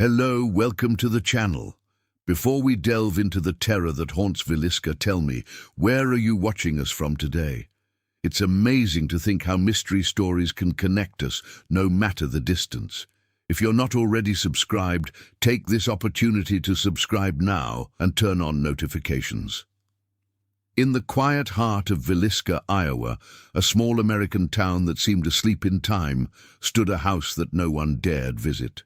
Hello, welcome to the channel. Before we delve into the terror that haunts Villisca, tell me, where are you watching us from today? It's amazing to think how mystery stories can connect us, no matter the distance. If you're not already subscribed, take this opportunity to subscribe now and turn on notifications. In the quiet heart of Villisca, Iowa, a small American town that seemed asleep in time, stood a house that no one dared visit.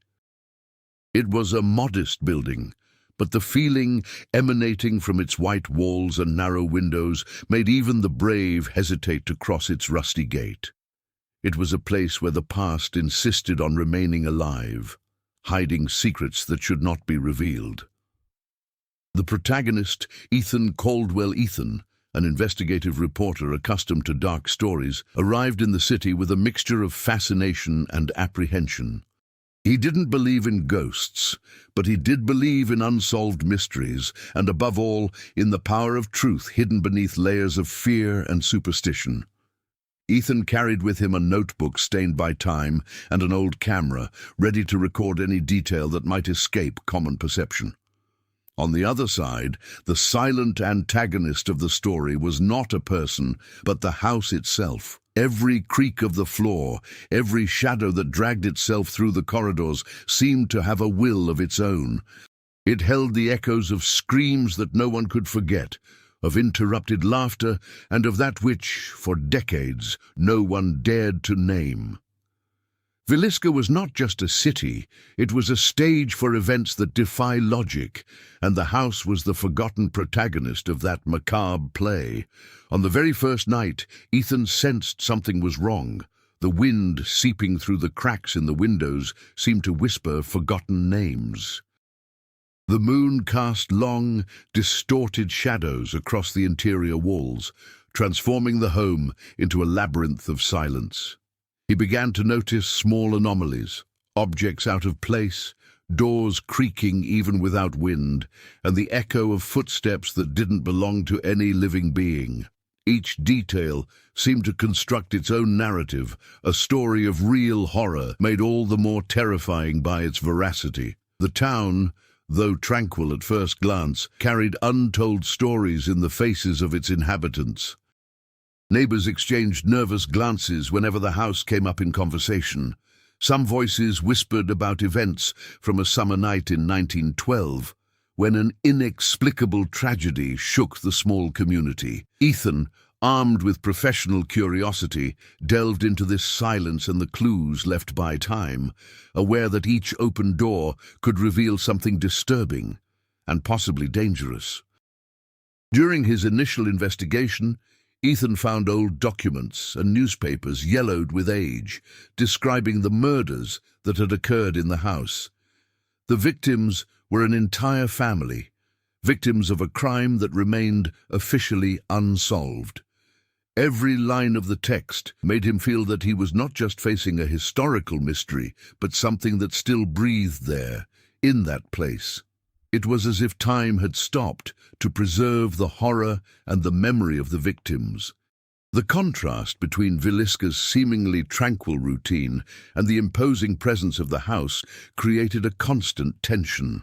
It was a modest building, but the feeling emanating from its white walls and narrow windows made even the brave hesitate to cross its rusty gate. It was a place where the past insisted on remaining alive, hiding secrets that should not be revealed. The protagonist, Ethan Caldwell, an investigative reporter accustomed to dark stories, arrived in the city with a mixture of fascination and apprehension. He didn't believe in ghosts, but he did believe in unsolved mysteries, and above all, in the power of truth hidden beneath layers of fear and superstition. Ethan carried with him a notebook stained by time and an old camera, ready to record any detail that might escape common perception. On the other side, the silent antagonist of the story was not a person, but the house itself. Every creak of the floor, every shadow that dragged itself through the corridors seemed to have a will of its own. It held the echoes of screams that no one could forget, of interrupted laughter, and of that which, for decades, no one dared to name. Villisca was not just a city, it was a stage for events that defy logic, and the house was the forgotten protagonist of that macabre play. On the very first night, Ethan sensed something was wrong. The wind seeping through the cracks in the windows seemed to whisper forgotten names. The moon cast long, distorted shadows across the interior walls, transforming the home into a labyrinth of silence. He began to notice small anomalies, objects out of place, doors creaking even without wind, and the echo of footsteps that didn't belong to any living being. Each detail seemed to construct its own narrative, a story of real horror made all the more terrifying by its veracity. The town, though tranquil at first glance, carried untold stories in the faces of its inhabitants. Neighbors exchanged nervous glances whenever the house came up in conversation. Some voices whispered about events from a summer night in 1912, when an inexplicable tragedy shook the small community. Ethan, armed with professional curiosity, delved into this silence and the clues left by time, aware that each open door could reveal something disturbing and possibly dangerous. During his initial investigation, Ethan found old documents and newspapers yellowed with age, describing the murders that had occurred in the house. The victims were an entire family, victims of a crime that remained officially unsolved. Every line of the text made him feel that he was not just facing a historical mystery, but something that still breathed there, in that place. It was as if time had stopped to preserve the horror and the memory of the victims. The contrast between Villisca's seemingly tranquil routine and the imposing presence of the house created a constant tension.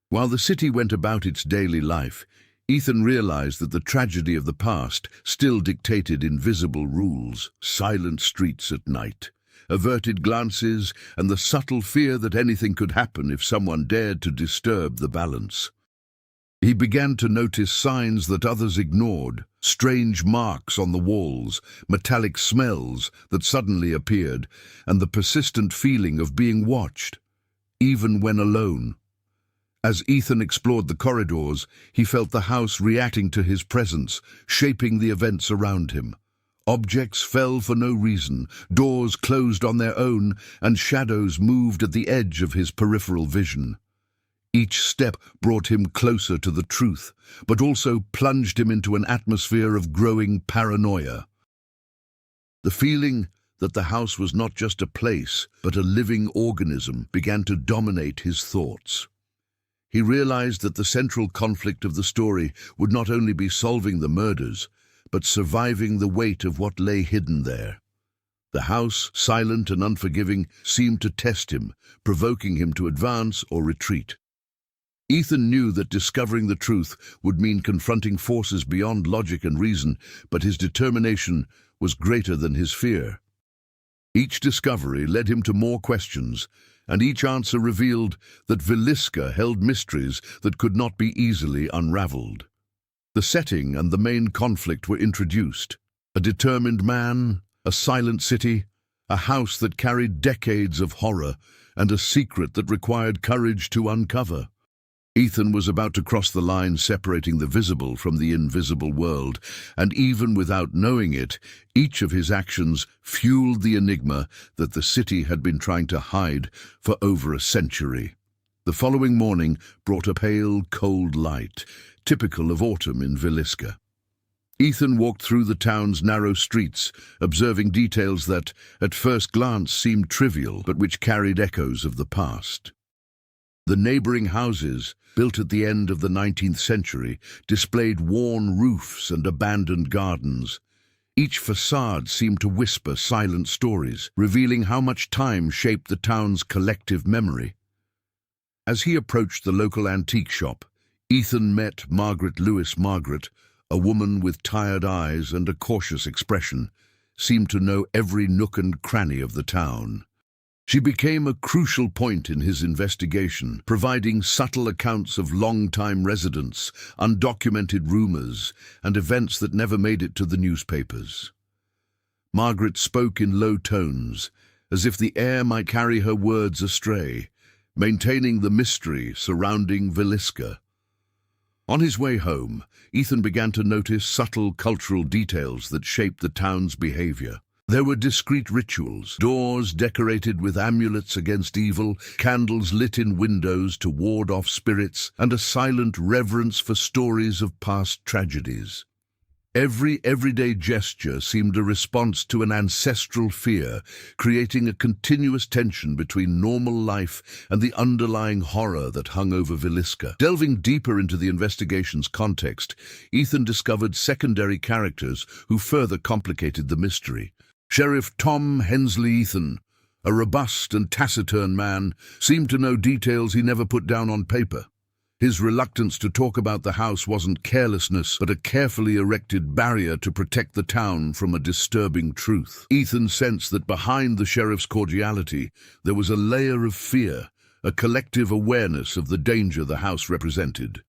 While the city went about its daily life, Ethan realized that the tragedy of the past still dictated invisible rules: silent streets at night, averted glances, and the subtle fear that anything could happen if someone dared to disturb the balance. He began to notice signs that others ignored, strange marks on the walls, metallic smells that suddenly appeared, and the persistent feeling of being watched, even when alone. As Ethan explored the corridors, he felt the house reacting to his presence, shaping the events around him. Objects fell for no reason, doors closed on their own, and shadows moved at the edge of his peripheral vision. Each step brought him closer to the truth, but also plunged him into an atmosphere of growing paranoia. The feeling that the house was not just a place, but a living organism began to dominate his thoughts. He realized that the central conflict of the story would not only be solving the murders, but surviving the weight of what lay hidden there. The house, silent and unforgiving, seemed to test him, provoking him to advance or retreat. Ethan knew that discovering the truth would mean confronting forces beyond logic and reason, but his determination was greater than his fear. Each discovery led him to more questions, and each answer revealed that Villisca held mysteries that could not be easily unraveled. The setting and the main conflict were introduced. A determined man, a silent city, a house that carried decades of horror, and a secret that required courage to uncover. Ethan was about to cross the line separating the visible from the invisible world, and even without knowing it, each of his actions fueled the enigma that the city had been trying to hide for over a century. The following morning brought a pale, cold light, typical of autumn in Villisca. Ethan walked through the town's narrow streets, observing details that, at first glance, seemed trivial, but which carried echoes of the past. The neighboring houses, built at the end of the 19th century, displayed worn roofs and abandoned gardens. Each facade seemed to whisper silent stories, revealing how much time shaped the town's collective memory. As he approached the local antique shop, Ethan met Margaret Lewis. Margaret, a woman with tired eyes and a cautious expression, seemed to know every nook and cranny of the town. She became a crucial point in his investigation, providing subtle accounts of long-time residents, undocumented rumors, and events that never made it to the newspapers. Margaret spoke in low tones, as if the air might carry her words astray, maintaining the mystery surrounding Villisca. On his way home, Ethan began to notice subtle cultural details that shaped the town's behavior. There were discreet rituals, doors decorated with amulets against evil, candles lit in windows to ward off spirits, and a silent reverence for stories of past tragedies. Every everyday gesture seemed a response to an ancestral fear, creating a continuous tension between normal life and the underlying horror that hung over Villisca. Delving deeper into the investigation's context, Ethan discovered secondary characters who further complicated the mystery. Sheriff Tom Hensley. Ethan, a robust and taciturn man, seemed to know details he never put down on paper. His reluctance to talk about the house wasn't carelessness, but a carefully erected barrier to protect the town from a disturbing truth. Ethan sensed that behind the sheriff's cordiality, there was a layer of fear, a collective awareness of the danger the house represented.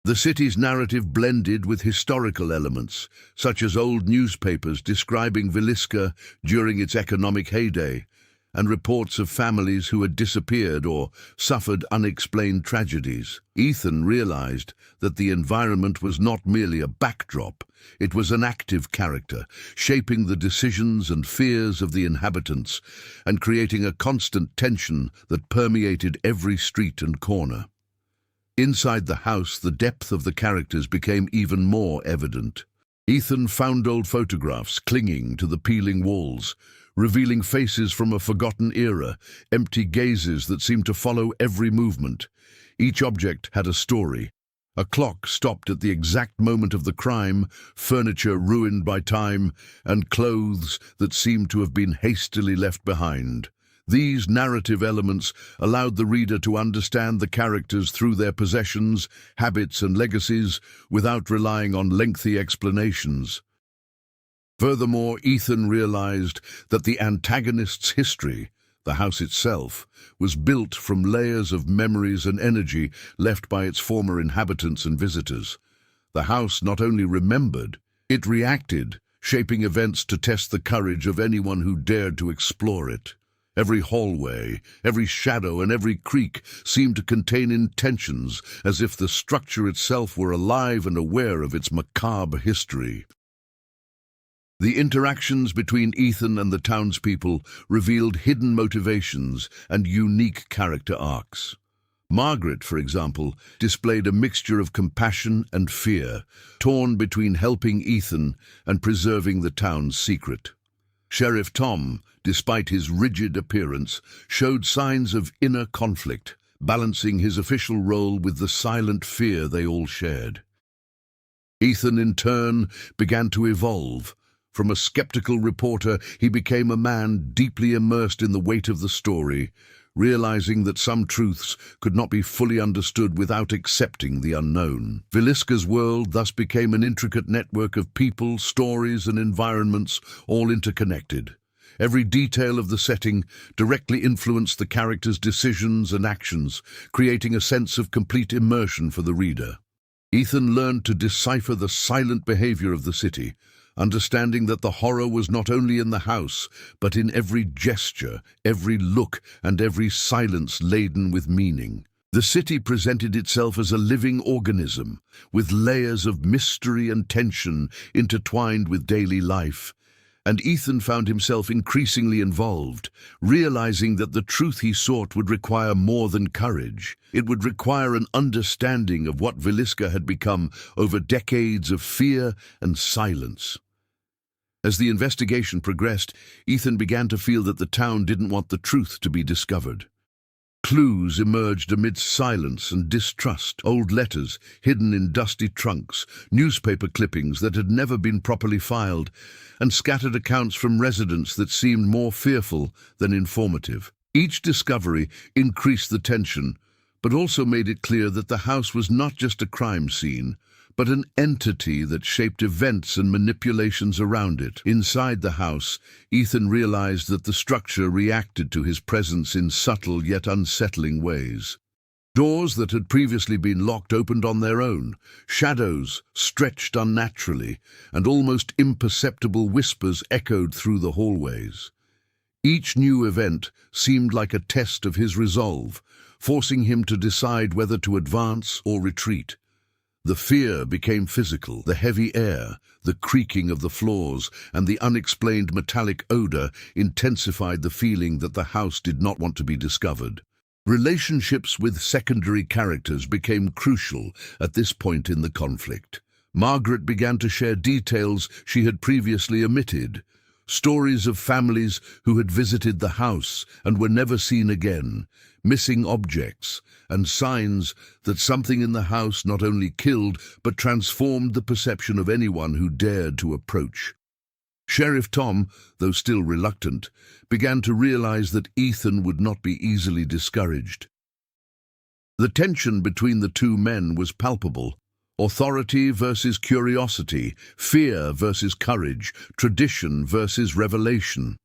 The city's narrative blended with historical elements, such as old newspapers describing Villisca during its economic heyday, and reports of families who had disappeared or suffered unexplained tragedies. Ethan realized that the environment was not merely a backdrop, it was an active character, shaping the decisions and fears of the inhabitants, and creating a constant tension that permeated every street and corner. Inside the house, the depth of the characters became even more evident. Ethan found old photographs clinging to the peeling walls, revealing faces from a forgotten era, empty gazes that seemed to follow every movement. Each object had a story. A clock stopped at the exact moment of the crime, furniture ruined by time, and clothes that seemed to have been hastily left behind. These narrative elements allowed the reader to understand the characters through their possessions, habits, and legacies without relying on lengthy explanations. Furthermore, Ethan realized that the antagonist's history, the house itself, was built from layers of memories and energy left by its former inhabitants and visitors. The house not only remembered, it reacted, shaping events to test the courage of anyone who dared to explore it. Every hallway, every shadow, and every creak seemed to contain intentions, as if the structure itself were alive and aware of its macabre history. The interactions between Ethan and the townspeople revealed hidden motivations and unique character arcs. Margaret, for example, displayed a mixture of compassion and fear, torn between helping Ethan and preserving the town's secret. Sheriff Tom, despite his rigid appearance, showed signs of inner conflict, balancing his official role with the silent fear they all shared. Ethan, in turn, began to evolve, From a skeptical reporter, he became a man deeply immersed in the weight of the story, realizing that some truths could not be fully understood without accepting the unknown. Villisca's world thus became an intricate network of people, stories, and environments, all interconnected. Every detail of the setting directly influenced the characters' decisions and actions, creating a sense of complete immersion for the reader. Ethan learned to decipher the silent behavior of the city, understanding that the horror was not only in the house, but in every gesture, every look, and every silence laden with meaning. The city presented itself as a living organism, with layers of mystery and tension intertwined with daily life. And Ethan found himself increasingly involved, realizing that the truth he sought would require more than courage. It would require an understanding of what Villisca had become over decades of fear and silence. As the investigation progressed, Ethan began to feel that the town didn't want the truth to be discovered. Clues emerged amidst silence and distrust. Old letters hidden in dusty trunks, newspaper clippings that had never been properly filed, and scattered accounts from residents that seemed more fearful than informative. Each discovery increased the tension, but also made it clear that the house was not just a crime scene, but an entity that shaped events and manipulations around it. Inside the house, Ethan realized that the structure reacted to his presence in subtle yet unsettling ways. Doors that had previously been locked opened on their own, shadows stretched unnaturally, and almost imperceptible whispers echoed through the hallways. Each new event seemed like a test of his resolve, forcing him to decide whether to advance or retreat. The fear became physical. The heavy air, the creaking of the floors, and the unexplained metallic odor intensified the feeling that the house did not want to be discovered. Relationships with secondary characters became crucial at this point in the conflict. Margaret began to share details she had previously omitted, stories of families who had visited the house and were never seen again, missing objects, and signs that something in the house not only killed but transformed the perception of anyone who dared to approach. Sheriff Tom, though still reluctant, began to realize that Ethan would not be easily discouraged. The tension between the two men was palpable. Authority versus curiosity, fear versus courage, tradition versus revelation.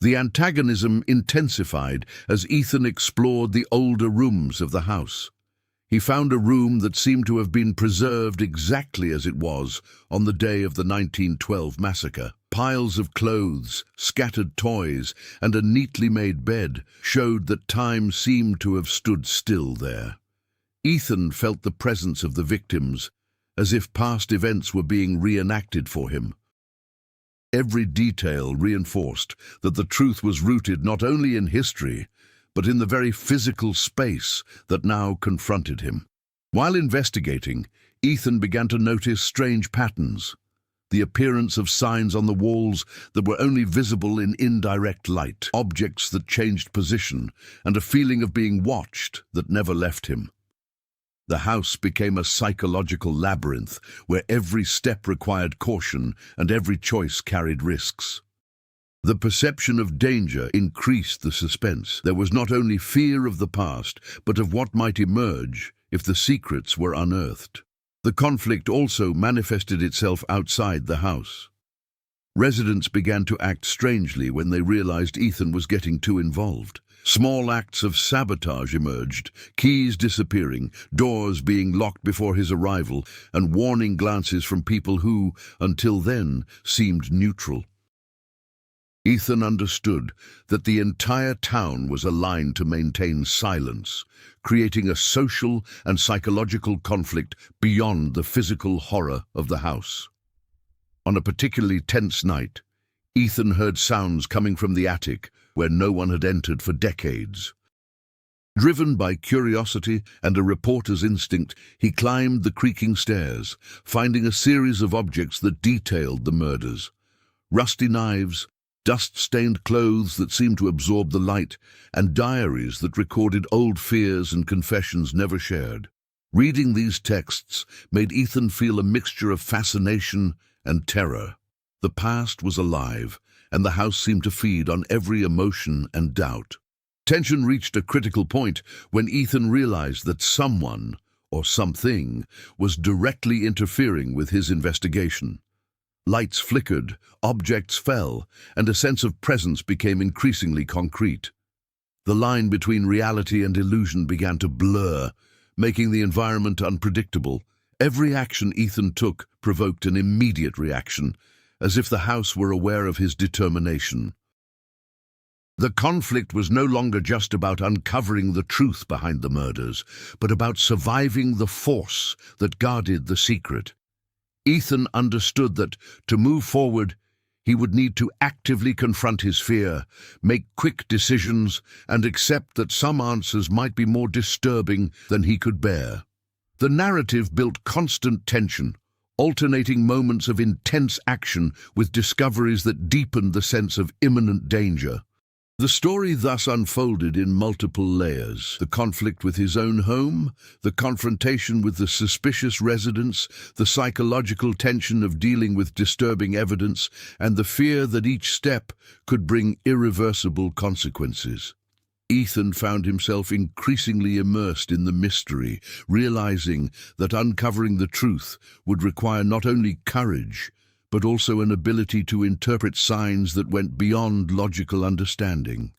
The antagonism intensified as Ethan explored the older rooms of the house. He found a room that seemed to have been preserved exactly as it was on the day of the 1912 massacre. Piles of clothes, scattered toys, and a neatly made bed showed that time seemed to have stood still there. Ethan felt the presence of the victims, as if past events were being reenacted for him. Every detail reinforced that the truth was rooted not only in history, but in the very physical space that now confronted him. While investigating, Ethan began to notice strange patterns. The appearance of signs on the walls that were only visible in indirect light, objects that changed position, and a feeling of being watched that never left him. The house became a psychological labyrinth where every step required caution and every choice carried risks. The perception of danger increased the suspense. There was not only fear of the past, but of what might emerge if the secrets were unearthed. The conflict also manifested itself outside the house. Residents began to act strangely when they realized Ethan was getting too involved. Small acts of sabotage emerged, keys disappearing, doors being locked before his arrival, and warning glances from people who, until then, seemed neutral. Ethan understood that the entire town was aligned to maintain silence, creating a social and psychological conflict beyond the physical horror of the house. On a particularly tense night, Ethan heard sounds coming from the attic where no one had entered for decades. Driven by curiosity and a reporter's instinct, he climbed the creaking stairs, finding a series of objects that detailed the murders. Rusty knives, dust-stained clothes that seemed to absorb the light, and diaries that recorded old fears and confessions never shared. Reading these texts made Ethan feel a mixture of fascination and terror. The past was alive, and the house seemed to feed on every emotion and doubt. Tension reached a critical point when Ethan realized that someone, or something, was directly interfering with his investigation. Lights flickered, objects fell, and a sense of presence became increasingly concrete. The line between reality and illusion began to blur, making the environment unpredictable. Every action Ethan took provoked an immediate reaction, as if the house were aware of his determination. The conflict was no longer just about uncovering the truth behind the murders, but about surviving the force that guarded the secret. Ethan understood that, to move forward, he would need to actively confront his fear, make quick decisions, and accept that some answers might be more disturbing than he could bear. The narrative built constant tension, alternating moments of intense action with discoveries that deepened the sense of imminent danger. The story thus unfolded in multiple layers: the conflict with his own home, the confrontation with the suspicious residents, the psychological tension of dealing with disturbing evidence, and the fear that each step could bring irreversible consequences. Ethan found himself increasingly immersed in the mystery, realizing that uncovering the truth would require not only courage, but also an ability to interpret signs that went beyond logical understanding.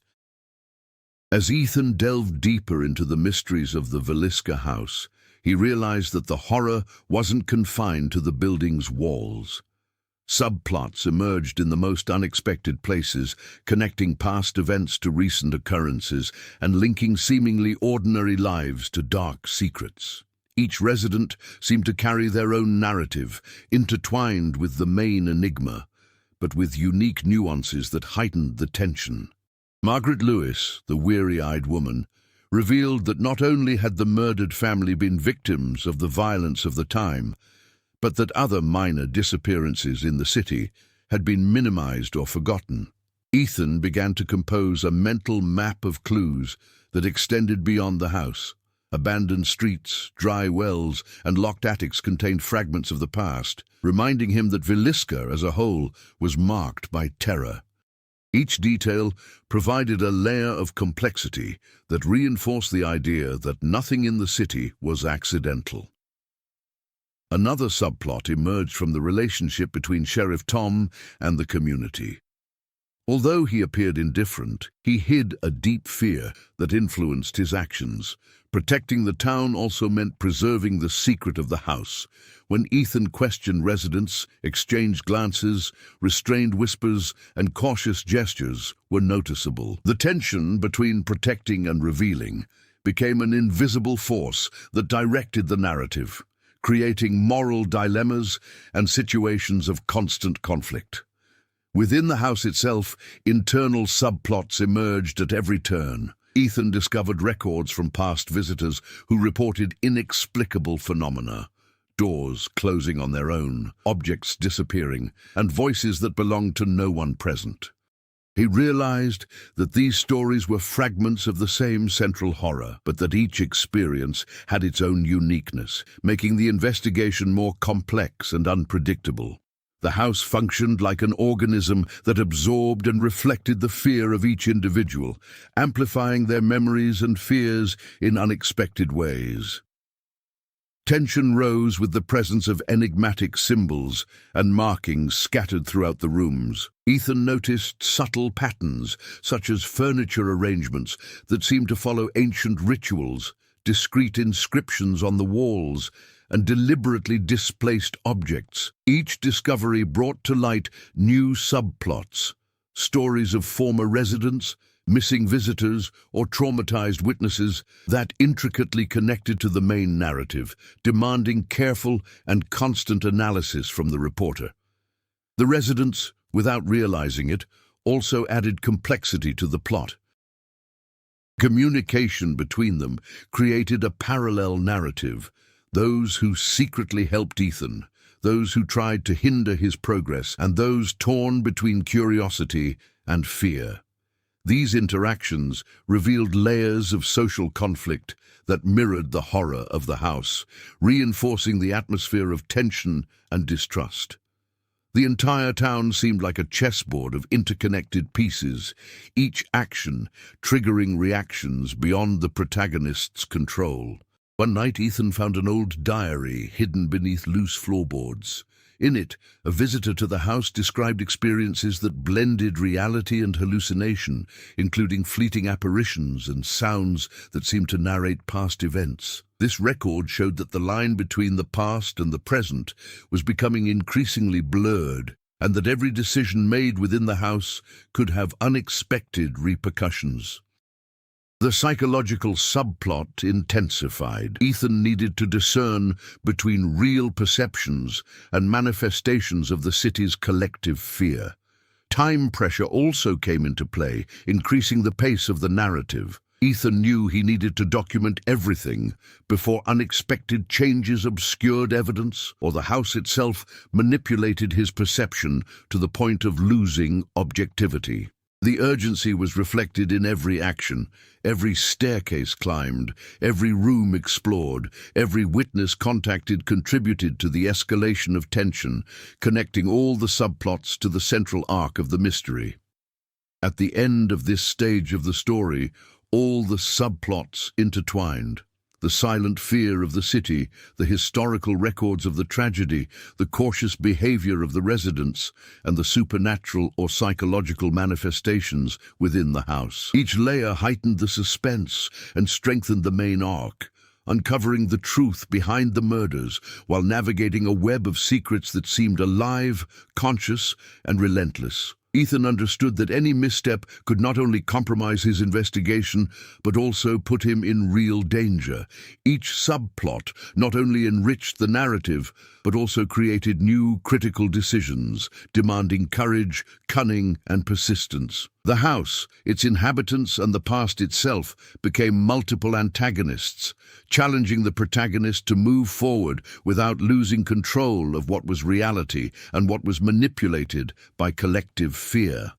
As Ethan delved deeper into the mysteries of the Villisca house, he realized that the horror wasn't confined to the building's walls. Subplots emerged in the most unexpected places, connecting past events to recent occurrences and linking seemingly ordinary lives to dark secrets. Each resident seemed to carry their own narrative, intertwined with the main enigma, but with unique nuances that heightened the tension. Margaret Lewis, the weary-eyed woman, revealed that not only had the murdered family been victims of the violence of the time, but that other minor disappearances in the city had been minimized or forgotten. Ethan began to compose a mental map of clues that extended beyond the house. Abandoned streets, dry wells, and locked attics contained fragments of the past, reminding him that Villisca as a whole was marked by terror. Each detail provided a layer of complexity that reinforced the idea that nothing in the city was accidental. Another subplot emerged from the relationship between Sheriff Tom and the community. Although he appeared indifferent, he hid a deep fear that influenced his actions. Protecting the town also meant preserving the secret of the house. When Ethan questioned residents, exchanged glances, restrained whispers, and cautious gestures were noticeable. The tension between protecting and revealing became an invisible force that directed the narrative, creating moral dilemmas and situations of constant conflict. Within the house itself, internal subplots emerged at every turn. Ethan discovered records from past visitors who reported inexplicable phenomena: doors closing on their own, objects disappearing, and voices that belonged to no one present. He realized that these stories were fragments of the same central horror, but that each experience had its own uniqueness, making the investigation more complex and unpredictable. The house functioned like an organism that absorbed and reflected the fear of each individual, amplifying their memories and fears in unexpected ways. Tension rose with the presence of enigmatic symbols and markings scattered throughout the rooms. Ethan noticed subtle patterns, such as furniture arrangements that seemed to follow ancient rituals, discrete inscriptions on the walls, and deliberately displaced objects. Each discovery brought to light new subplots, stories of former residents, missing visitors, or traumatized witnesses that intricately connected to the main narrative, demanding careful and constant analysis from the reporter. The residents, without realizing it, also added complexity to the plot. Communication between them created a parallel narrative: those who secretly helped Ethan, those who tried to hinder his progress, and those torn between curiosity and fear. These interactions revealed layers of social conflict that mirrored the horror of the house, reinforcing the atmosphere of tension and distrust. The entire town seemed like a chessboard of interconnected pieces, each action triggering reactions beyond the protagonist's control. One night, Ethan found an old diary hidden beneath loose floorboards. In it, a visitor to the house described experiences that blended reality and hallucination, including fleeting apparitions and sounds that seemed to narrate past events. This record showed that the line between the past and the present was becoming increasingly blurred, and that every decision made within the house could have unexpected repercussions. The psychological subplot intensified. Ethan needed to discern between real perceptions and manifestations of the city's collective fear. Time pressure also came into play, increasing the pace of the narrative. Ethan knew he needed to document everything before unexpected changes obscured evidence or the house itself manipulated his perception to the point of losing objectivity. The urgency was reflected in every action, every staircase climbed, every room explored, every witness contacted contributed to the escalation of tension, connecting all the subplots to the central arc of the mystery. At the end of this stage of the story, all the subplots intertwined. The silent fear of the city, the historical records of the tragedy, the cautious behavior of the residents, and the supernatural or psychological manifestations within the house. Each layer heightened the suspense and strengthened the main arc, uncovering the truth behind the murders while navigating a web of secrets that seemed alive, conscious, and relentless. Ethan understood that any misstep could not only compromise his investigation, but also put him in real danger. Each subplot not only enriched the narrative, but also created new critical decisions, demanding courage, cunning, and persistence. The house, its inhabitants, and the past itself became multiple antagonists, challenging the protagonist to move forward without losing control of what was reality and what was manipulated by collective fear.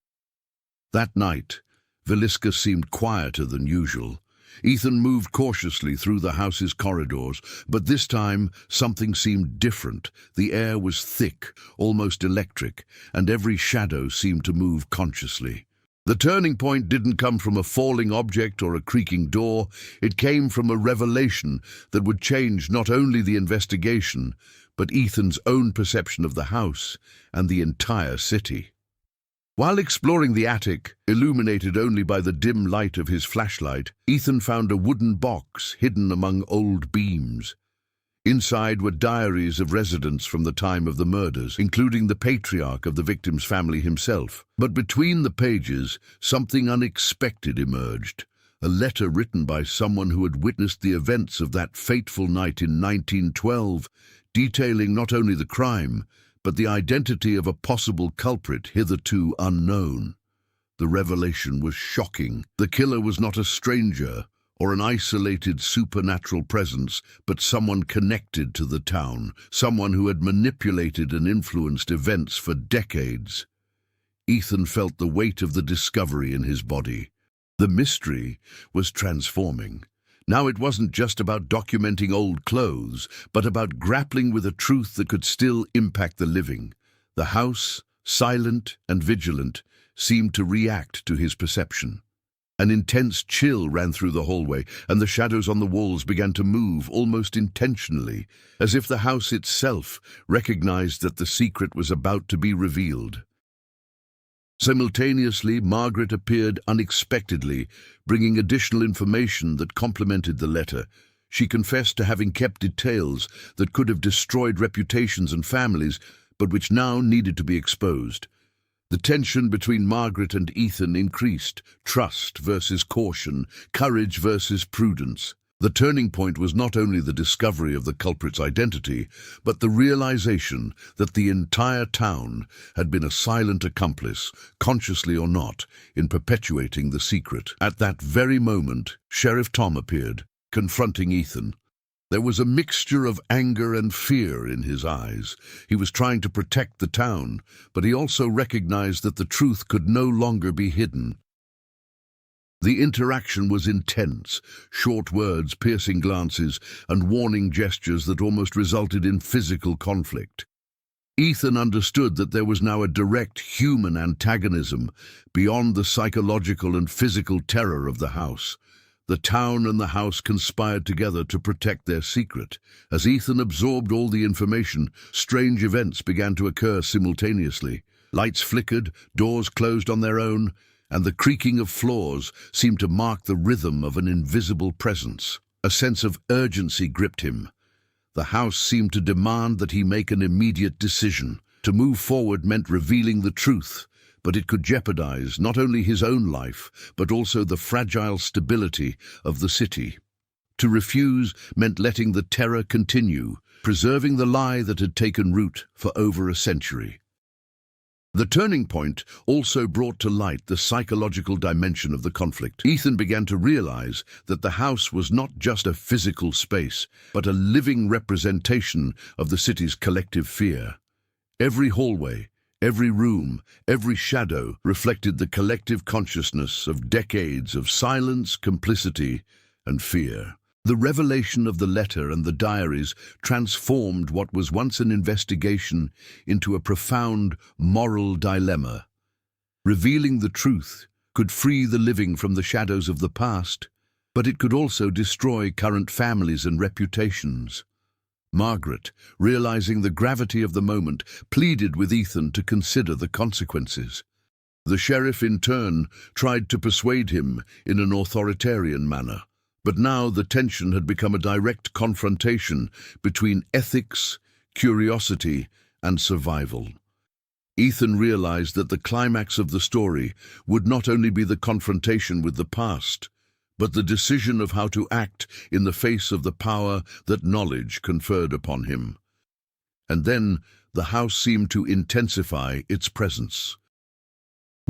That night, Villisca seemed quieter than usual. Ethan moved cautiously through the house's corridors, but this time something seemed different. The air was thick, almost electric, and every shadow seemed to move consciously. The turning point didn't come from a falling object or a creaking door. It came from a revelation that would change not only the investigation, but Ethan's own perception of the house and the entire city. While exploring the attic, illuminated only by the dim light of his flashlight, Ethan found a wooden box hidden among old beams. Inside were diaries of residents from the time of the murders, including the patriarch of the victim's family himself. But between the pages, something unexpected emerged. A letter written by someone who had witnessed the events of that fateful night in 1912, detailing not only the crime, but the identity of a possible culprit hitherto unknown. The revelation was shocking. The killer was not a stranger or an isolated supernatural presence, but someone connected to the town, someone who had manipulated and influenced events for decades. Ethan felt the weight of the discovery in his body. The mystery was transforming. Now it wasn't just about documenting old clothes, but about grappling with a truth that could still impact the living. The house, silent and vigilant, seemed to react to his perception. An intense chill ran through the hallway, and the shadows on the walls began to move almost intentionally, as if the house itself recognized that the secret was about to be revealed. Simultaneously, Margaret appeared unexpectedly, bringing additional information that complemented the letter. She confessed to having kept details that could have destroyed reputations and families, but which now needed to be exposed. The tension between Margaret and Ethan increased, trust versus caution, courage versus prudence. The turning point was not only the discovery of the culprit's identity, but the realization that the entire town had been a silent accomplice, consciously or not, in perpetuating the secret. At that very moment, Sheriff Tom appeared, confronting Ethan. There was a mixture of anger and fear in his eyes. He was trying to protect the town, but he also recognized that the truth could no longer be hidden. The interaction was intense, short words, piercing glances, and warning gestures that almost resulted in physical conflict. Ethan understood that there was now a direct human antagonism beyond the psychological and physical terror of the house. The town and the house conspired together to protect their secret. As Ethan absorbed all the information, strange events began to occur simultaneously. Lights flickered, doors closed on their own, and the creaking of floors seemed to mark the rhythm of an invisible presence. A sense of urgency gripped him. The house seemed to demand that he make an immediate decision. To move forward meant revealing the truth, but it could jeopardize not only his own life, but also the fragile stability of the city. To refuse meant letting the terror continue, preserving the lie that had taken root for over a century. The turning point also brought to light the psychological dimension of the conflict. Ethan began to realize that the house was not just a physical space, but a living representation of the city's collective fear. Every hallway, every room, every shadow reflected the collective consciousness of decades of silence, complicity, and fear. The revelation of the letter and the diaries transformed what was once an investigation into a profound moral dilemma. Revealing the truth could free the living from the shadows of the past, but it could also destroy current families and reputations. Margaret, realizing the gravity of the moment, pleaded with Ethan to consider the consequences. The sheriff, in turn, tried to persuade him in an authoritarian manner. But now the tension had become a direct confrontation between ethics, curiosity, and survival. Ethan realized that the climax of the story would not only be the confrontation with the past, but the decision of how to act in the face of the power that knowledge conferred upon him. And then the house seemed to intensify its presence.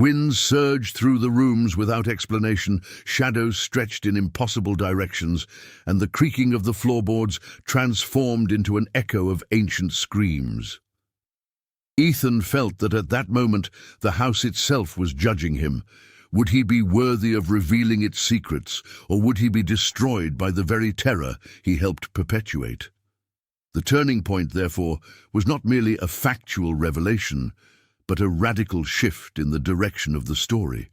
Winds surged through the rooms without explanation, shadows stretched in impossible directions, and the creaking of the floorboards transformed into an echo of ancient screams. Ethan felt that at that moment the house itself was judging him. Would he be worthy of revealing its secrets, or would he be destroyed by the very terror he helped perpetuate? The turning point, therefore, was not merely a factual revelation, but a radical shift in the direction of the story.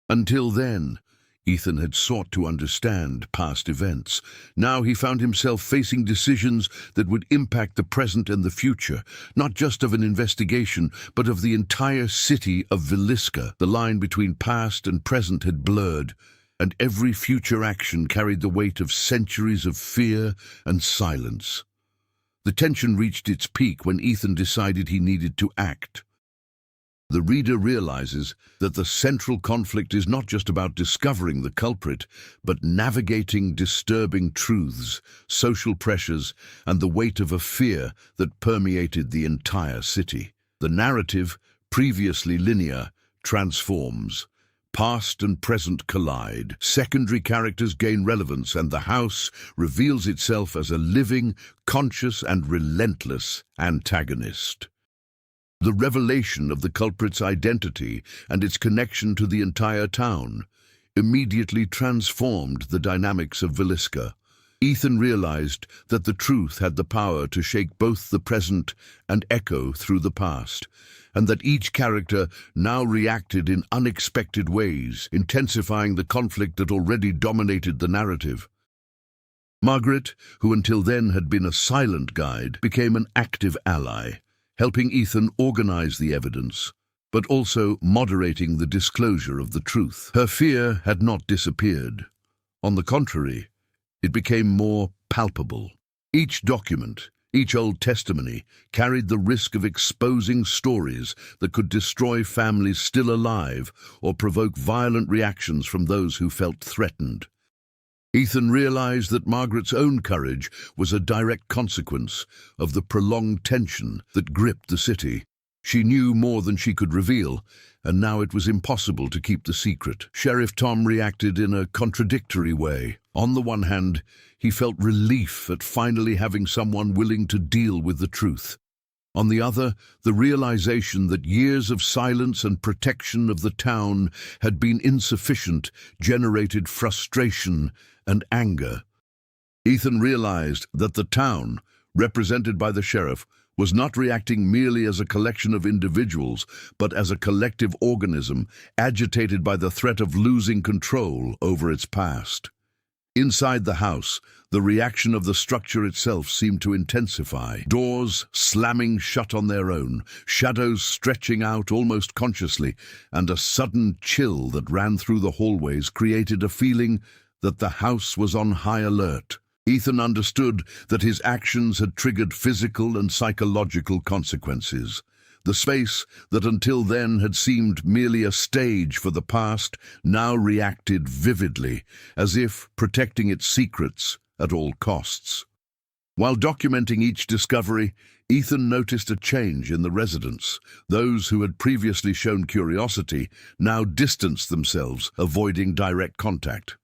Until then, Ethan had sought to understand past events. Now he found himself facing decisions that would impact the present and the future, not just of an investigation, but of the entire city of Villisca. The line between past and present had blurred, and every future action carried the weight of centuries of fear and silence. The tension reached its peak when Ethan decided he needed to act. The reader realizes that the central conflict is not just about discovering the culprit, but navigating disturbing truths, social pressures, and the weight of a fear that permeated the entire city. The narrative, previously linear, transforms. Past and present collide. Secondary characters gain relevance, and the house reveals itself as a living, conscious, and relentless antagonist. The revelation of the culprit's identity and its connection to the entire town immediately transformed the dynamics of Villisca. Ethan realized that the truth had the power to shake both the present and echo through the past, and that each character now reacted in unexpected ways, intensifying the conflict that already dominated the narrative. Margaret, who until then had been a silent guide, became an active ally, helping Ethan organize the evidence, but also moderating the disclosure of the truth. Her fear had not disappeared. On the contrary, it became more palpable. Each document, each old testimony, carried the risk of exposing stories that could destroy families still alive or provoke violent reactions from those who felt threatened. Ethan realized that Margaret's own courage was a direct consequence of the prolonged tension that gripped the city. She knew more than she could reveal, and now it was impossible to keep the secret. Sheriff Tom reacted in a contradictory way. On the one hand, he felt relief at finally having someone willing to deal with the truth. On the other, the realization that years of silence and protection of the town had been insufficient generated frustration and anger. Ethan realized that the town, represented by the sheriff, was not reacting merely as a collection of individuals, but as a collective organism agitated by the threat of losing control over its past. Inside the house, the reaction of the structure itself seemed to intensify. Doors slamming shut on their own, shadows stretching out almost consciously, and a sudden chill that ran through the hallways created a feeling that the house was on high alert. Ethan understood that his actions had triggered physical and psychological consequences. The space that until then had seemed merely a stage for the past now reacted vividly, as if protecting its secrets at all costs. While documenting each discovery, Ethan noticed a change in the residents. Those who had previously shown curiosity now distanced themselves, avoiding direct contact.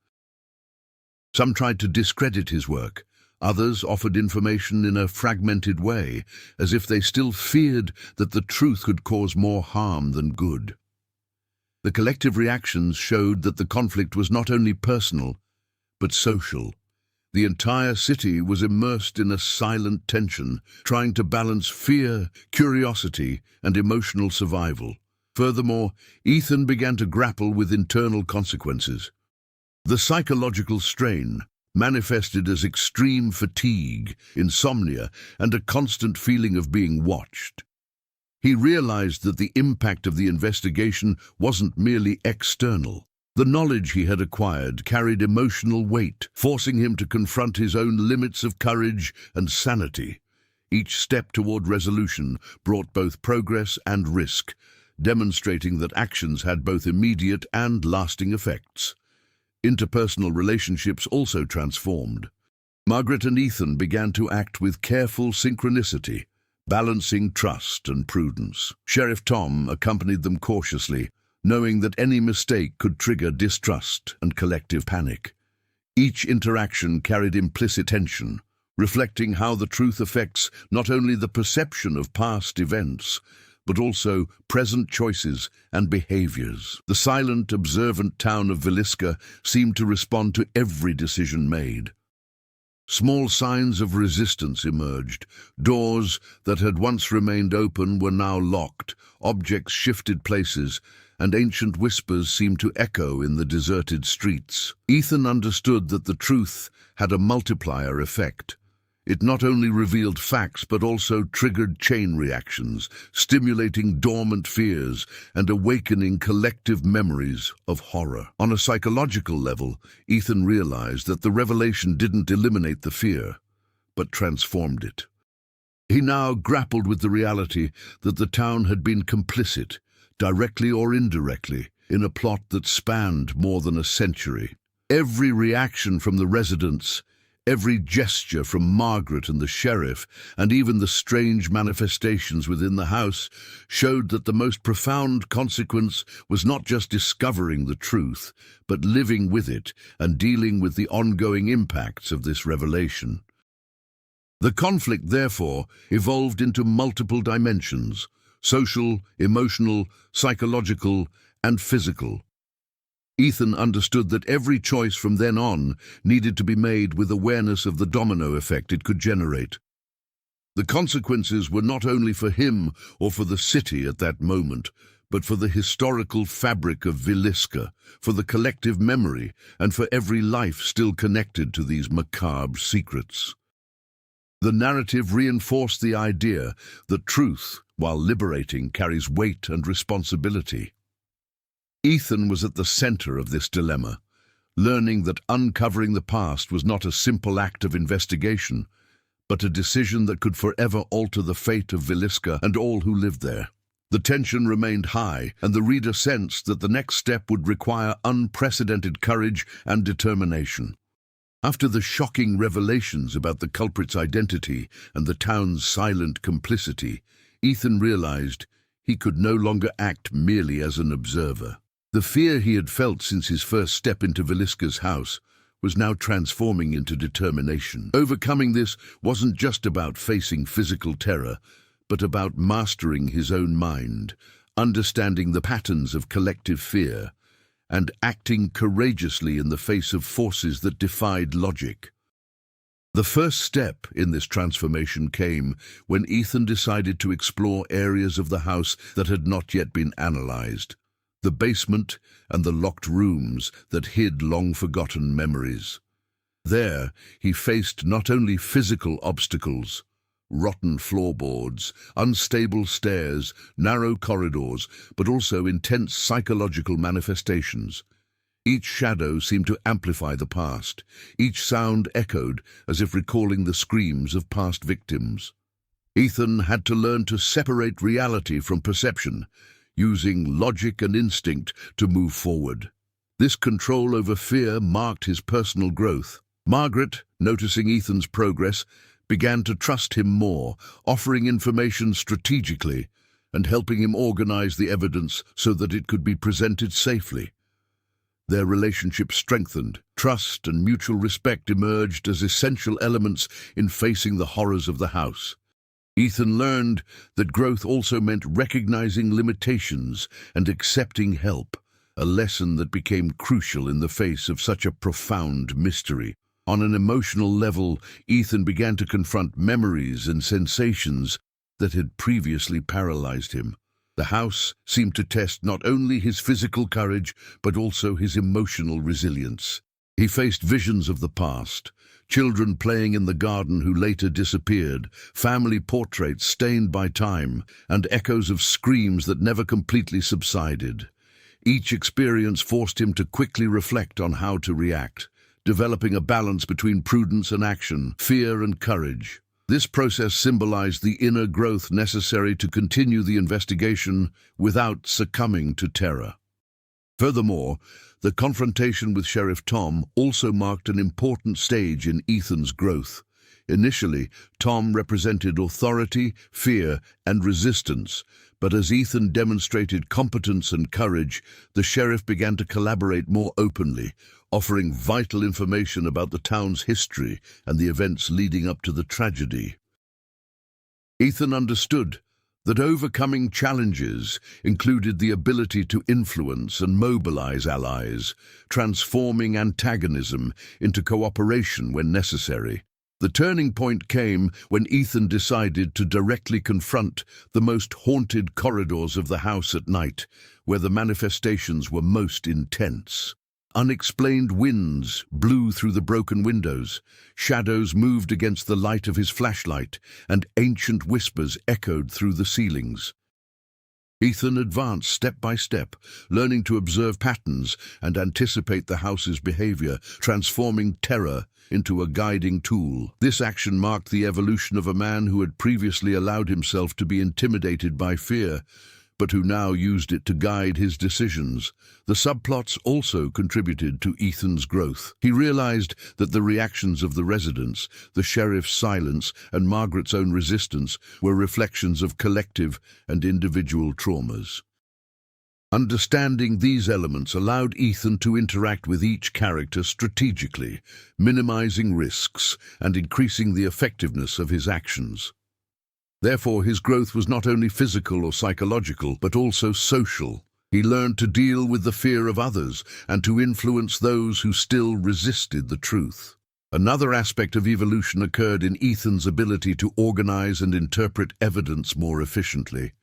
Some tried to discredit his work. Others offered information in a fragmented way, as if they still feared that the truth could cause more harm than good. The collective reactions showed that the conflict was not only personal, but social. The entire city was immersed in a silent tension, trying to balance fear, curiosity, and emotional survival. Furthermore, Ethan began to grapple with internal consequences. The psychological strain manifested as extreme fatigue, insomnia, and a constant feeling of being watched. He realized that the impact of the investigation wasn't merely external. The knowledge he had acquired carried emotional weight, forcing him to confront his own limits of courage and sanity. Each step toward resolution brought both progress and risk, demonstrating that actions had both immediate and lasting effects. Interpersonal relationships also transformed. Margaret and Ethan began to act with careful synchronicity, balancing trust and prudence. Sheriff Tom accompanied them cautiously, knowing that any mistake could trigger distrust and collective panic. Each interaction carried implicit tension, reflecting how the truth affects not only the perception of past events, but also present choices and behaviors. The silent, observant town of Villisca seemed to respond to every decision made. Small signs of resistance emerged. Doors that had once remained open were now locked, objects shifted places, and ancient whispers seemed to echo in the deserted streets. Ethan understood that the truth had a multiplier effect. It not only revealed facts but also triggered chain reactions, stimulating dormant fears and awakening collective memories of horror. On a psychological level, Ethan realized that the revelation didn't eliminate the fear, but transformed it. He now grappled with the reality that the town had been complicit, directly or indirectly, in a plot that spanned more than a century. Every reaction from the residents, every gesture from Margaret and the sheriff, and even the strange manifestations within the house, showed that the most profound consequence was not just discovering the truth, but living with it and dealing with the ongoing impacts of this revelation. The conflict, therefore, evolved into multiple dimensions: social, emotional, psychological, and physical. Ethan understood that every choice from then on needed to be made with awareness of the domino effect it could generate. The consequences were not only for him or for the city at that moment, but for the historical fabric of Villisca, for the collective memory, and for every life still connected to these macabre secrets. The narrative reinforced the idea that truth, while liberating, carries weight and responsibility. Ethan was at the center of this dilemma, learning that uncovering the past was not a simple act of investigation, but a decision that could forever alter the fate of Villisca and all who lived there. The tension remained high, and the reader sensed that the next step would require unprecedented courage and determination. After the shocking revelations about the culprit's identity and the town's silent complicity, Ethan realized he could no longer act merely as an observer. The fear he had felt since his first step into Villisca's house was now transforming into determination. Overcoming this wasn't just about facing physical terror, but about mastering his own mind, understanding the patterns of collective fear, and acting courageously in the face of forces that defied logic. The first step in this transformation came when Ethan decided to explore areas of the house that had not yet been analyzed. The basement and the locked rooms that hid long-forgotten memories. There, he faced not only physical obstacles, rotten floorboards, unstable stairs, narrow corridors, but also intense psychological manifestations. Each shadow seemed to amplify the past. Each sound echoed as if recalling the screams of past victims. Ethan had to learn to separate reality from perception, using logic and instinct to move forward. This control over fear marked his personal growth. Margaret, noticing Ethan's progress, began to trust him more, offering information strategically and helping him organize the evidence so that it could be presented safely. Their relationship strengthened. Trust and mutual respect emerged as essential elements in facing the horrors of the house. Ethan learned that growth also meant recognizing limitations and accepting help, a lesson that became crucial in the face of such a profound mystery. On an emotional level, Ethan began to confront memories and sensations that had previously paralyzed him. The house seemed to test not only his physical courage, but also his emotional resilience. He faced visions of the past, children playing in the garden who later disappeared, family portraits stained by time, and echoes of screams that never completely subsided. Each experience forced him to quickly reflect on how to react, developing a balance between prudence and action, fear and courage. This process symbolized the inner growth necessary to continue the investigation without succumbing to terror. Furthermore, the confrontation with Sheriff Tom also marked an important stage in Ethan's growth. Initially, Tom represented authority, fear, and resistance, but as Ethan demonstrated competence and courage, the sheriff began to collaborate more openly, offering vital information about the town's history and the events leading up to the tragedy. Ethan understood that overcoming challenges included the ability to influence and mobilize allies, transforming antagonism into cooperation when necessary. The turning point came when Ethan decided to directly confront the most haunted corridors of the house at night, where the manifestations were most intense. Unexplained winds blew through the broken windows, shadows moved against the light of his flashlight, and ancient whispers echoed through the ceilings. Ethan advanced step by step, learning to observe patterns and anticipate the house's behavior, transforming terror into a guiding tool. This action marked the evolution of a man who had previously allowed himself to be intimidated by fear, but who now used it to guide his decisions. The subplots also contributed to Ethan's growth. He realized that the reactions of the residents, the sheriff's silence, and Margaret's own resistance were reflections of collective and individual traumas. Understanding these elements allowed Ethan to interact with each character strategically, minimizing risks and increasing the effectiveness of his actions. Therefore, his growth was not only physical or psychological, but also social. He learned to deal with the fear of others and to influence those who still resisted the truth. Another aspect of evolution occurred in Ethan's ability to organize and interpret evidence more efficiently.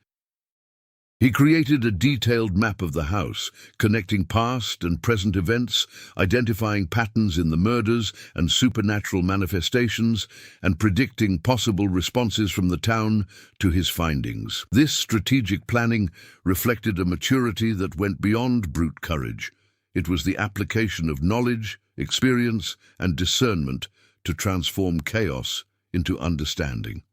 He created a detailed map of the house, connecting past and present events, identifying patterns in the murders and supernatural manifestations, and predicting possible responses from the town to his findings. This strategic planning reflected a maturity that went beyond brute courage. It was the application of knowledge, experience, and discernment to transform chaos into understanding.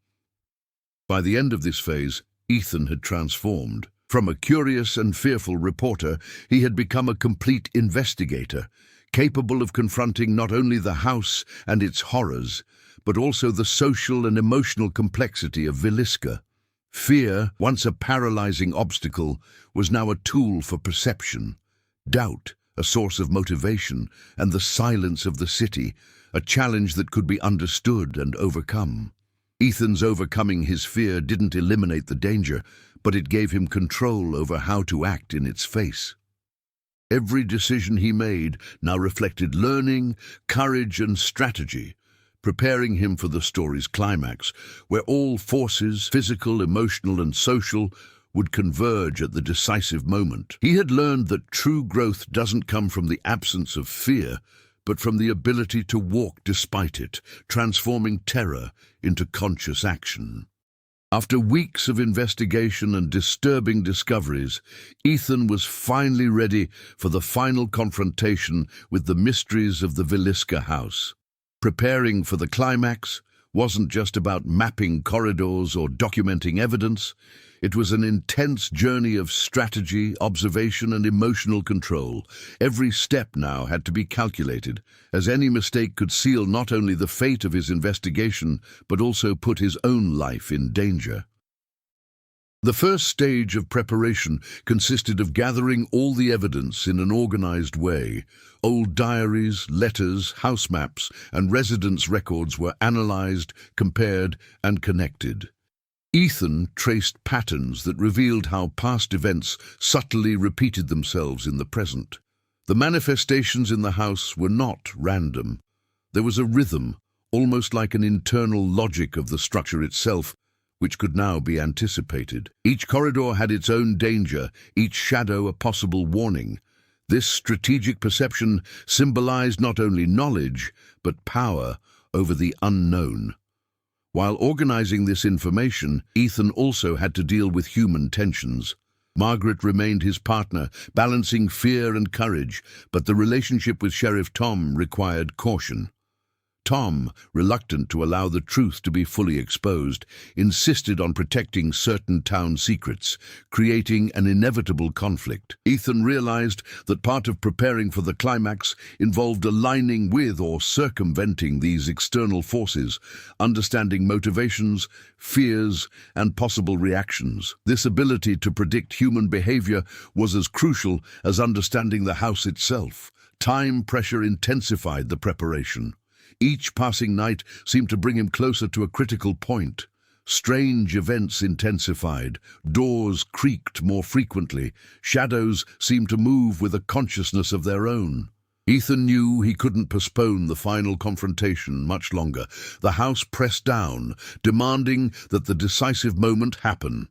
By the end of this phase, Ethan had transformed. From a curious and fearful reporter, he had become a complete investigator, capable of confronting not only the house and its horrors, but also the social and emotional complexity of Villisca. Fear, once a paralyzing obstacle, was now a tool for perception. Doubt, a source of motivation, and the silence of the city, a challenge that could be understood and overcome. Ethan's overcoming his fear didn't eliminate the danger, but it gave him control over how to act in its face. Every decision he made now reflected learning, courage, and strategy, preparing him for the story's climax, where all forces, physical, emotional, and social, would converge at the decisive moment. He had learned that true growth doesn't come from the absence of fear, but from the ability to walk despite it, transforming terror into conscious action. After weeks of investigation and disturbing discoveries, Ethan was finally ready for the final confrontation with the mysteries of the Villisca house. Preparing for the climax wasn't just about mapping corridors or documenting evidence. It was an intense journey of strategy, observation, and emotional control. Every step now had to be calculated, as any mistake could seal not only the fate of his investigation, but also put his own life in danger. The first stage of preparation consisted of gathering all the evidence in an organized way. Old diaries, letters, house maps, and residence records were analyzed, compared, and connected. Ethan traced patterns that revealed how past events subtly repeated themselves in the present. The manifestations in the house were not random. There was a rhythm, almost like an internal logic of the structure itself, which could now be anticipated. Each corridor had its own danger, each shadow a possible warning. This strategic perception symbolized not only knowledge, but power over the unknown. While organizing this information, Ethan also had to deal with human tensions. Margaret remained his partner, balancing fear and courage, but the relationship with Sheriff Tom required caution. Tom, reluctant to allow the truth to be fully exposed, insisted on protecting certain town secrets, creating an inevitable conflict. Ethan realized that part of preparing for the climax involved aligning with or circumventing these external forces, understanding motivations, fears, and possible reactions. This ability to predict human behavior was as crucial as understanding the house itself. Time pressure intensified the preparation. Each passing night seemed to bring him closer to a critical point. Strange events intensified, doors creaked more frequently, shadows seemed to move with a consciousness of their own. Ethan knew he couldn't postpone the final confrontation much longer. The house pressed down, demanding that the decisive moment happen.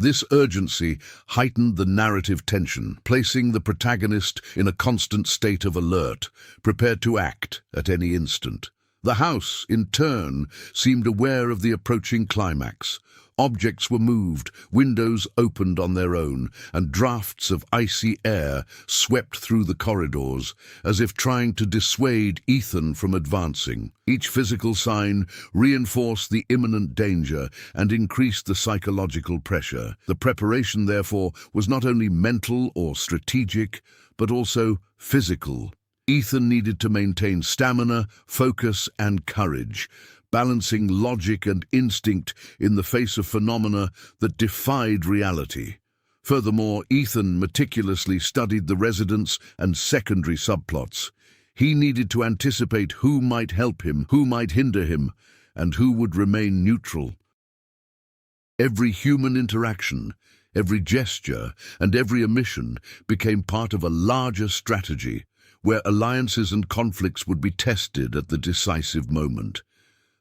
This urgency heightened the narrative tension, placing the protagonist in a constant state of alert, prepared to act at any instant. The house, in turn, seemed aware of the approaching climax. Objects were moved, windows opened on their own, and drafts of icy air swept through the corridors, as if trying to dissuade Ethan from advancing. Each physical sign reinforced the imminent danger and increased the psychological pressure. The preparation, therefore, was not only mental or strategic, but also physical. Ethan needed to maintain stamina, focus, and courage, balancing logic and instinct in the face of phenomena that defied reality. Furthermore, Ethan meticulously studied the residents and secondary subplots. He needed to anticipate who might help him, who might hinder him, and who would remain neutral. Every human interaction, every gesture, and every omission became part of a larger strategy, where alliances and conflicts would be tested at the decisive moment.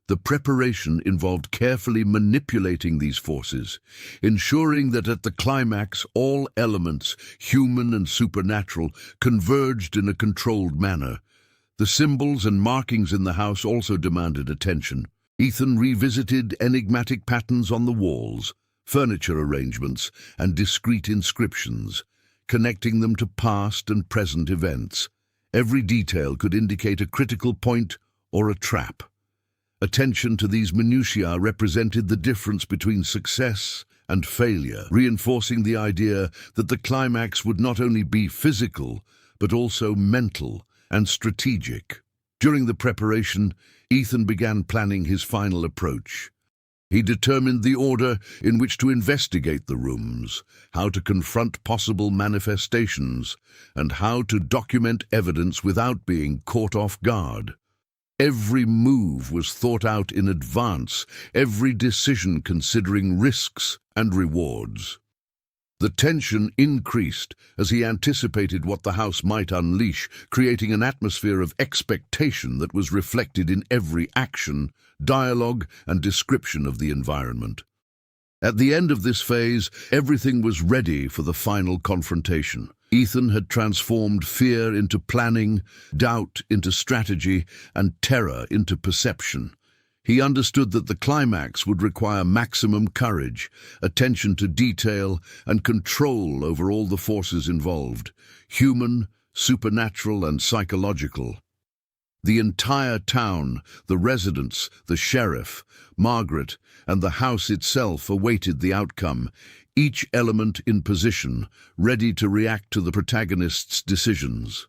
The preparation involved carefully manipulating these forces, ensuring that at the climax all elements, human and supernatural, converged in a controlled manner. The symbols and markings in the house also demanded attention. Ethan revisited enigmatic patterns on the walls, furniture arrangements, and discrete inscriptions, connecting them to past and present events. Every detail could indicate a critical point or a trap. Attention to these minutiae represented the difference between success and failure, reinforcing the idea that the climax would not only be physical, but also mental and strategic. During the preparation, Ethan began planning his final approach. He determined the order in which to investigate the rooms, how to confront possible manifestations, and how to document evidence without being caught off guard. Every move was thought out in advance, every decision considering risks and rewards. The tension increased as he anticipated what the house might unleash, creating an atmosphere of expectation that was reflected in every action, dialogue, and description of the environment. At the end of this phase, everything was ready for the final confrontation. Ethan had transformed fear into planning, doubt into strategy, and terror into perception. He understood that the climax would require maximum courage, attention to detail, and control over all the forces involved, human, supernatural, and psychological. The entire town, the residents, the sheriff, Margaret, and the house itself awaited the outcome, each element in position, ready to react to the protagonist's decisions.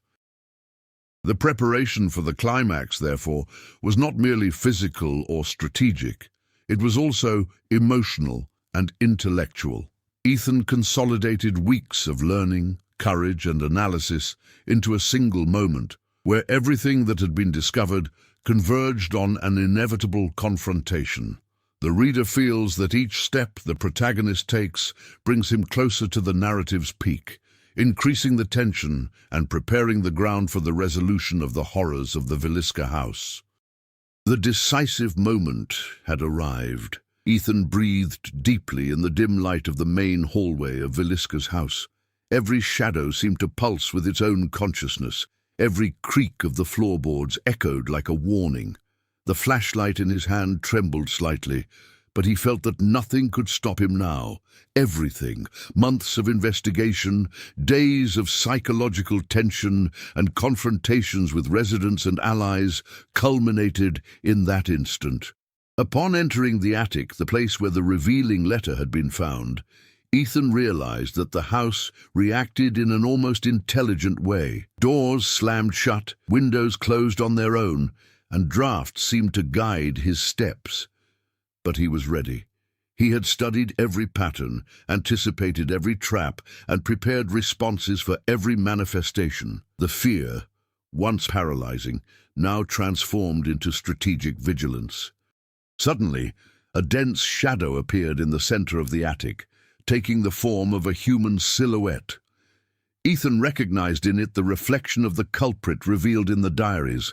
The preparation for the climax, therefore, was not merely physical or strategic. It was also emotional and intellectual. Ethan consolidated weeks of learning, courage, and analysis into a single moment, where everything that had been discovered converged on an inevitable confrontation. The reader feels that each step the protagonist takes brings him closer to the narrative's peak, increasing the tension and preparing the ground for the resolution of the horrors of the Villisca house. The decisive moment had arrived. Ethan breathed deeply in the dim light of the main hallway of Villisca's house. Every shadow seemed to pulse with its own consciousness. Every creak of the floorboards echoed like a warning. The flashlight in his hand trembled slightly, but he felt that nothing could stop him now. Everything, months of investigation, days of psychological tension, and confrontations with residents and allies, culminated in that instant. Upon entering the attic, the place where the revealing letter had been found, Ethan realized that the house reacted in an almost intelligent way. Doors slammed shut, windows closed on their own, and drafts seemed to guide his steps. But he was ready. He had studied every pattern, anticipated every trap, and prepared responses for every manifestation. The fear, once paralyzing, now transformed into strategic vigilance. Suddenly, a dense shadow appeared in the center of the attic, taking the form of a human silhouette. Ethan recognized in it the reflection of the culprit revealed in the diaries,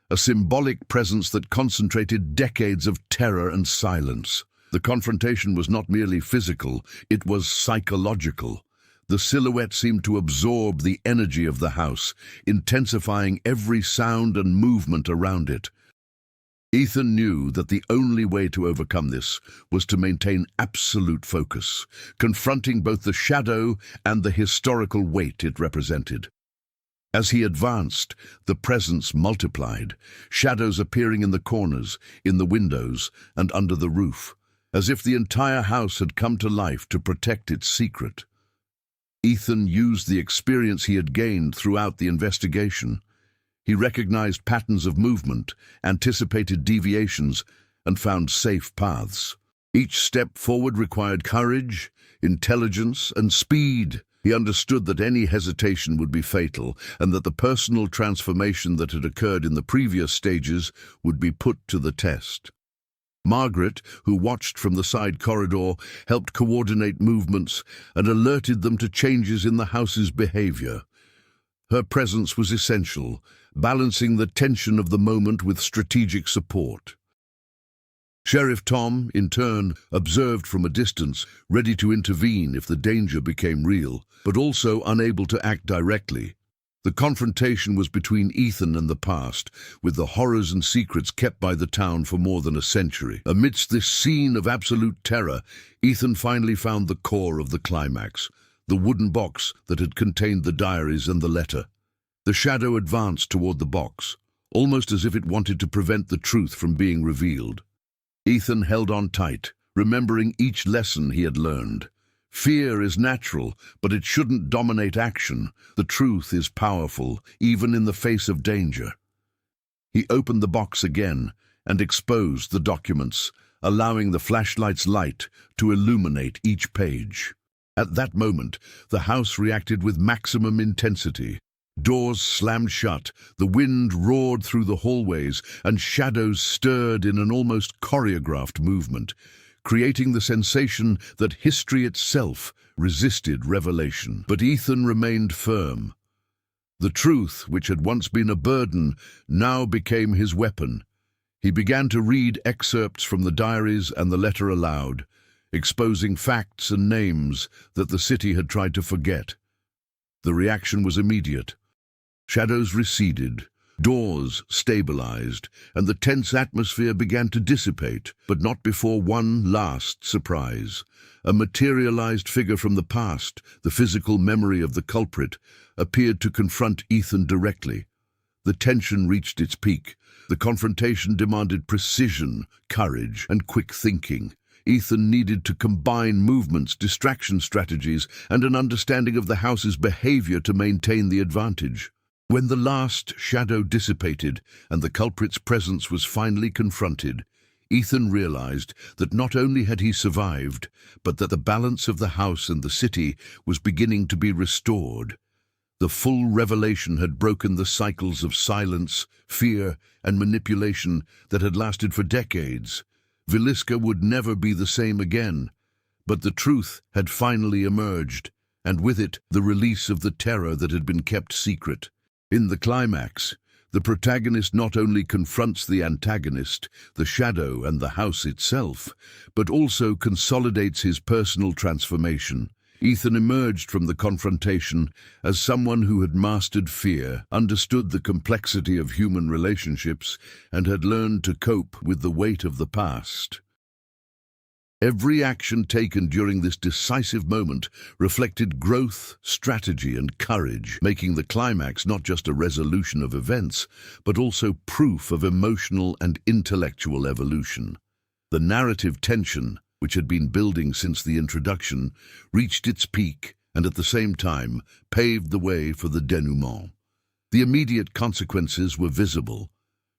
a symbolic presence that concentrated decades of terror and silence. The confrontation was not merely physical, it was psychological. The silhouette seemed to absorb the energy of the house, intensifying every sound and movement around it. Ethan knew that the only way to overcome this was to maintain absolute focus, confronting both the shadow and the historical weight it represented. As he advanced, the presence multiplied, shadows appearing in the corners, in the windows, and under the roof, as if the entire house had come to life to protect its secret. Ethan used the experience he had gained throughout the investigation. He recognized patterns of movement, anticipated deviations, and found safe paths. Each step forward required courage, intelligence, and speed. He understood that any hesitation would be fatal, and that the personal transformation that had occurred in the previous stages would be put to the test. Margaret, who watched from the side corridor, helped coordinate movements and alerted them to changes in the house's behavior. Her presence was essential, balancing the tension of the moment with strategic support. Sheriff Tom, in turn, observed from a distance, ready to intervene if the danger became real, but also unable to act directly. The confrontation was between Ethan and the past, with the horrors and secrets kept by the town for more than a century. Amidst this scene of absolute terror, Ethan finally found the core of the climax, the wooden box that had contained the diaries and the letter. The shadow advanced toward the box, almost as if it wanted to prevent the truth from being revealed. Ethan held on tight, remembering each lesson he had learned. Fear is natural, but it shouldn't dominate action. The truth is powerful, even in the face of danger. He opened the box again and exposed the documents, allowing the flashlight's light to illuminate each page. At that moment, the house reacted with maximum intensity. Doors slammed shut, the wind roared through the hallways, and shadows stirred in an almost choreographed movement, creating the sensation that history itself resisted revelation. But Ethan remained firm. The truth, which had once been a burden, now became his weapon. He began to read excerpts from the diaries and the letter aloud, exposing facts and names that the city had tried to forget. The reaction was immediate. Shadows receded, doors stabilized, and the tense atmosphere began to dissipate, but not before one last surprise. A materialized figure from the past, the physical memory of the culprit, appeared to confront Ethan directly. The tension reached its peak. The confrontation demanded precision, courage, and quick thinking. Ethan needed to combine movements, distraction strategies, and an understanding of the house's behavior to maintain the advantage. When the last shadow dissipated and the culprit's presence was finally confronted, Ethan realized that not only had he survived, but that the balance of the house and the city was beginning to be restored. The full revelation had broken the cycles of silence, fear, and manipulation that had lasted for decades. Villisca would never be the same again, but the truth had finally emerged, and with it the release of the terror that had been kept secret. In the climax, the protagonist not only confronts the antagonist, the shadow and the house itself, but also consolidates his personal transformation. Ethan emerged from the confrontation as someone who had mastered fear, understood the complexity of human relationships, and had learned to cope with the weight of the past. Every action taken during this decisive moment reflected growth, strategy, and courage, making the climax not just a resolution of events, but also proof of emotional and intellectual evolution. The narrative tension, which had been building since the introduction, reached its peak and at the same time paved the way for the denouement. The immediate consequences were visible: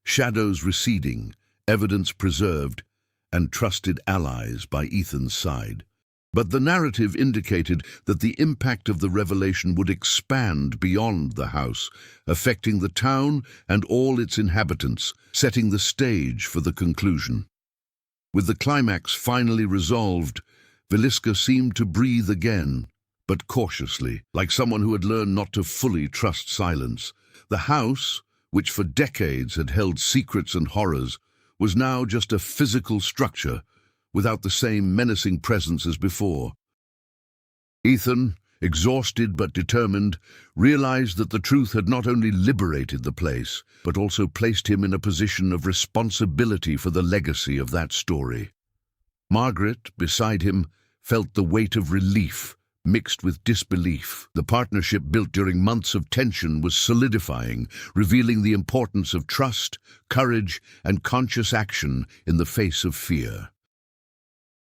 shadows receding, evidence preserved, and trusted allies by Ethan's side. But the narrative indicated that the impact of the revelation would expand beyond the house, affecting the town and all its inhabitants, setting the stage for the conclusion. With the climax finally resolved, Villisca seemed to breathe again, but cautiously, like someone who had learned not to fully trust silence. The house, which for decades had held secrets and horrors, was now just a physical structure, without the same menacing presence as before. Ethan, exhausted but determined, realized that the truth had not only liberated the place, but also placed him in a position of responsibility for the legacy of that story. Margaret, beside him, felt the weight of relief mixed with disbelief. The partnership built during months of tension was solidifying, revealing the importance of trust, courage, and conscious action in the face of fear.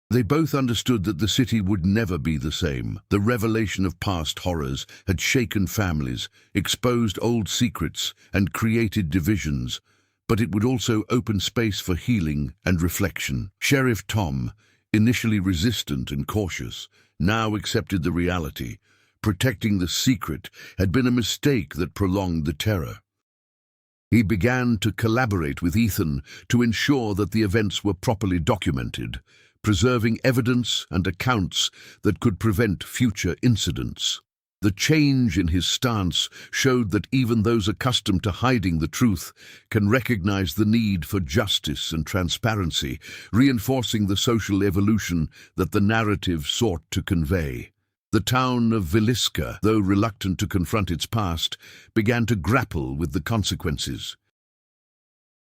They both understood that the city would never be the same. The revelation of past horrors had shaken families, exposed old secrets, and created divisions, but it would also open space for healing and reflection. Sheriff Tom, initially resistant and cautious, now accepted the reality. Protecting the secret had been a mistake that prolonged the terror. He began to collaborate with Ethan to ensure that the events were properly documented, preserving evidence and accounts that could prevent future incidents. The change in his stance showed that even those accustomed to hiding the truth can recognize the need for justice and transparency, reinforcing the social evolution that the narrative sought to convey. The town of Villisca, though reluctant to confront its past, began to grapple with the consequences.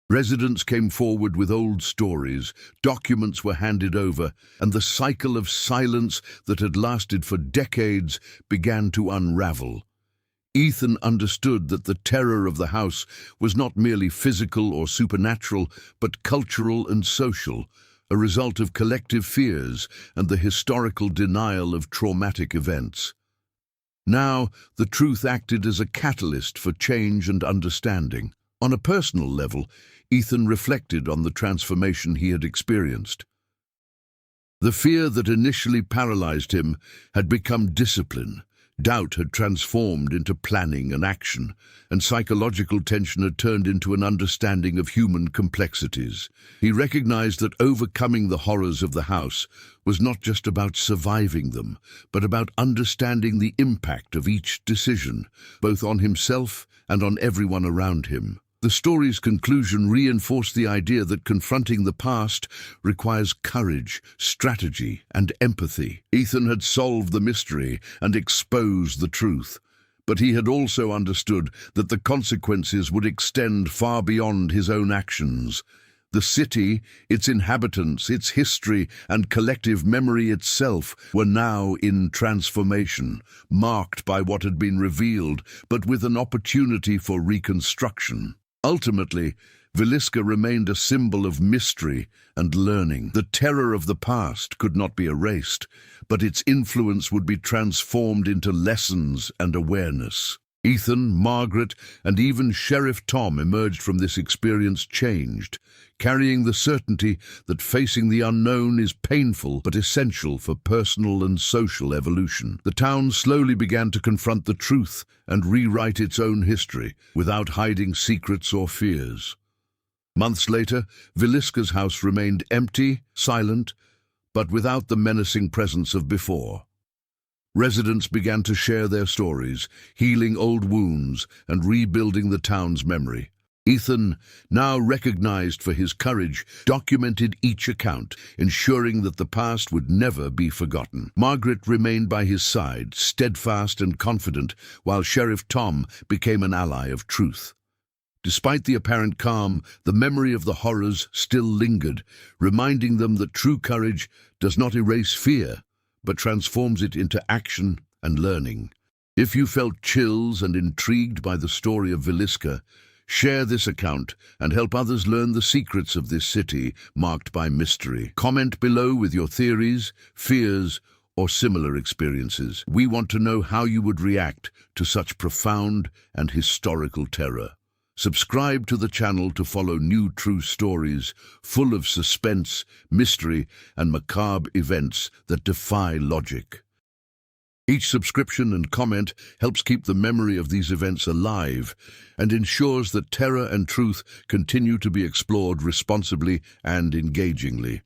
Residents came forward with old stories, documents were handed over, and the cycle of silence that had lasted for decades began to unravel. Ethan understood that the terror of the house was not merely physical or supernatural, but cultural and social, a result of collective fears and the historical denial of traumatic events. Now, the truth acted as a catalyst for change and understanding. On a personal level, Ethan reflected on the transformation he had experienced. The fear that initially paralyzed him had become discipline, Doubt had transformed into planning and action, and psychological tension had turned into an understanding of human complexities. He recognized that overcoming the horrors of the house was not just about surviving them, but about understanding the impact of each decision, both on himself and on everyone around him. The story's conclusion reinforced the idea that confronting the past requires courage, strategy, and empathy. Ethan had solved the mystery and exposed the truth, but he had also understood that the consequences would extend far beyond his own actions. The city, its inhabitants, its history, and collective memory itself were now in transformation, marked by what had been revealed, but with an opportunity for reconstruction. Ultimately, Villisca remained a symbol of mystery and learning. The terror of the past could not be erased, but its influence would be transformed into lessons and awareness. Ethan, Margaret, and even Sheriff Tom emerged from this experience changed, carrying the certainty that facing the unknown is painful but essential for personal and social evolution. The town slowly began to confront the truth and rewrite its own history without hiding secrets or fears. Months later, Villisca's house remained empty, silent, but without the menacing presence of before. Residents began to share their stories, healing old wounds and rebuilding the town's memory. Ethan, now recognized for his courage, documented each account, ensuring that the past would never be forgotten. Margaret remained by his side, steadfast and confident, while Sheriff Tom became an ally of truth. Despite the apparent calm, the memory of the horrors still lingered, reminding them that true courage does not erase fear, but transforms it into action and learning. If you felt chills and intrigued by the story of Villisca, share this account and help others learn the secrets of this city marked by mystery. Comment below with your theories, fears, or similar experiences. We want to know how you would react to such profound and historical terror. Subscribe to the channel to follow new true stories full of suspense, mystery, and macabre events that defy logic. Each subscription and comment helps keep the memory of these events alive and ensures that terror and truth continue to be explored responsibly and engagingly.